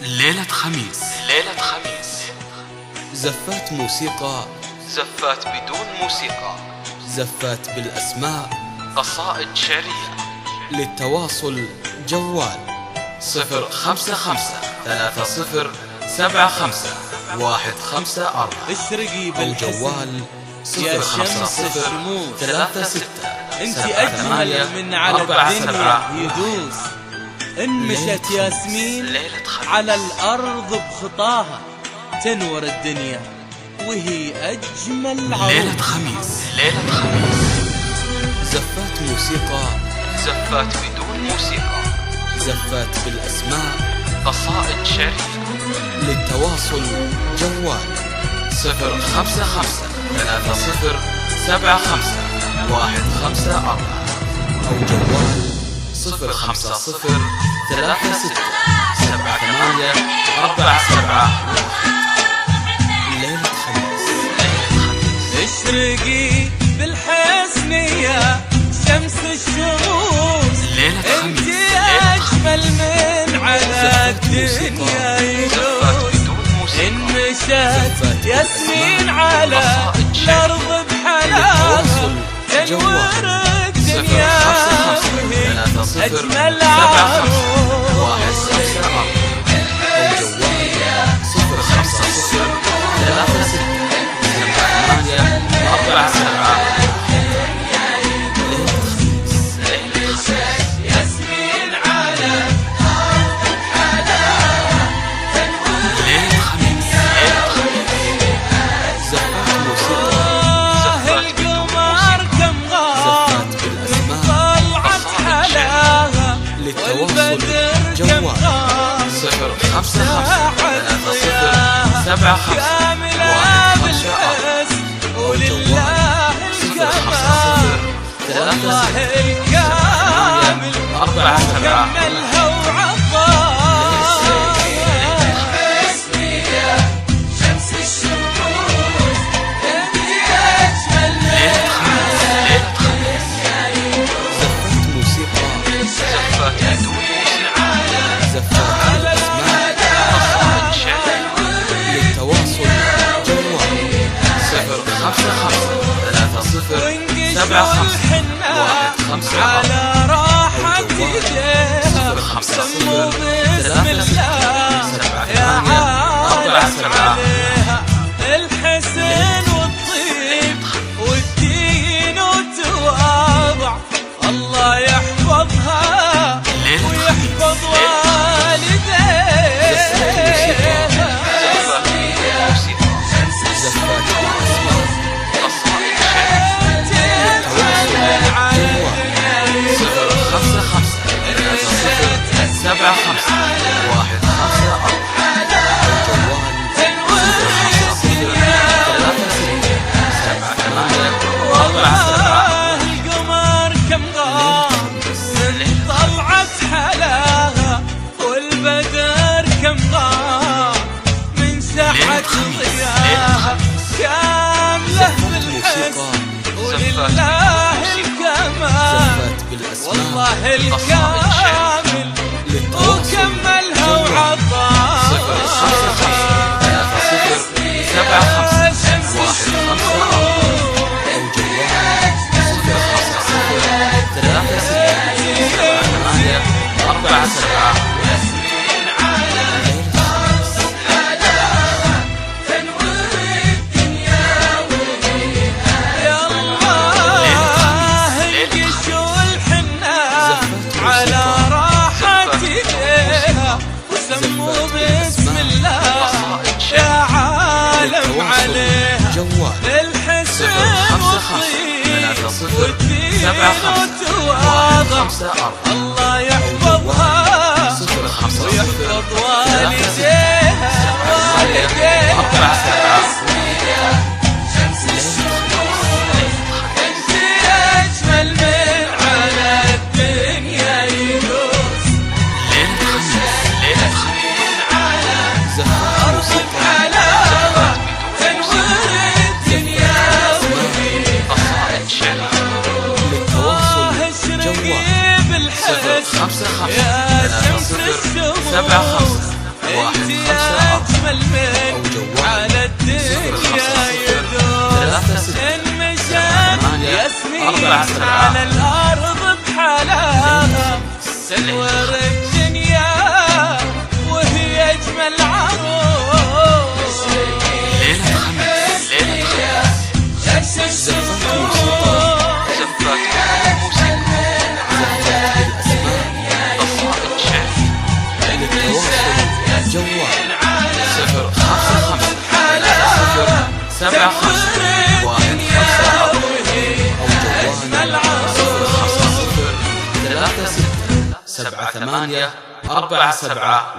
ليلة خميس. ليلة خميس. زفات موسيقى، زفات بدون موسيقى، زفات بالأسماء، قصائد شعرية. للتواصل جوال 050-30-75-154 اشرقي أو بالحسن جوال يا شمس الشموس، 050-36 انت اجمل من على الدنيا يدوس. ان مشت ياسمين ليلة خميس. على الارض بخطاها تنور الدنيا وهي اجمل عروس. ليلة خميس. ليلة خميس. زفات موسيقى، زفات بدون موسيقى، زفات بالأسماء، قصائد شعرية. للتواصل جوال 050-30-75-154 أو جوال 050-36-78-47. ليلة خميس. اشرقي بالحسنية شمس الشموس، ليلة خميس. انت اجمل من على الدنيا يدوس. ان مشت ياسمين على الارض بحلاها تنور الدنيا وهي اجمل عروس. للتواصل جوال 050-30-75-154 ولله الكمال والله الكامل كملها وعطاها. شمس الشموس انت اجمل زفات موسيقى، زفات بدون زفات بالأسماء، قصائد شعرية. للتواصل جوال 050-30-75-154 على راحة ايديها سموا باسم الله يا عالم عليها الحسن والطيب والدين والتواضع. الله يحفظها ويحفظ والديها. زفات بالأسماء، قصائد شعرية. 050-75-154 القمر كم غار من طلعت حلاها والبدر كم غار من ساحة ضياها كاملة بالحسن ولله الكمال زفات بالأسماء، والله الكامل وكملها وعطاها. شمس الشموس على راحة ايديها وسموا باسم الله يا عالم عليها الحسن والطيب والدين والتواضع. الله يحفظها ويحفظ والديها شمس الشموس انت اجمل من على الدنيا يدوس. زفات موسيقى، حلاوة تنور الدنيا قصائد شعرية. للتواصل جوال بالحسن يا شمس الشموس واحد انت خمسة يا أربعة اجمل من أو جوال على الدنيا يدوس ثلاثة ستة ان مشت ثمانية ياسمين أربعة سبعة على الارض بحلاها تنور الدنيا وهي اجمل عروس ليلة خميس ليلة خميس زفاف موسيقى زفات موسيقى قصائد شعر للتواصل جوال 055 7 5 1 5 4 أو جوال 0 5 0 3 6 7 8 4 7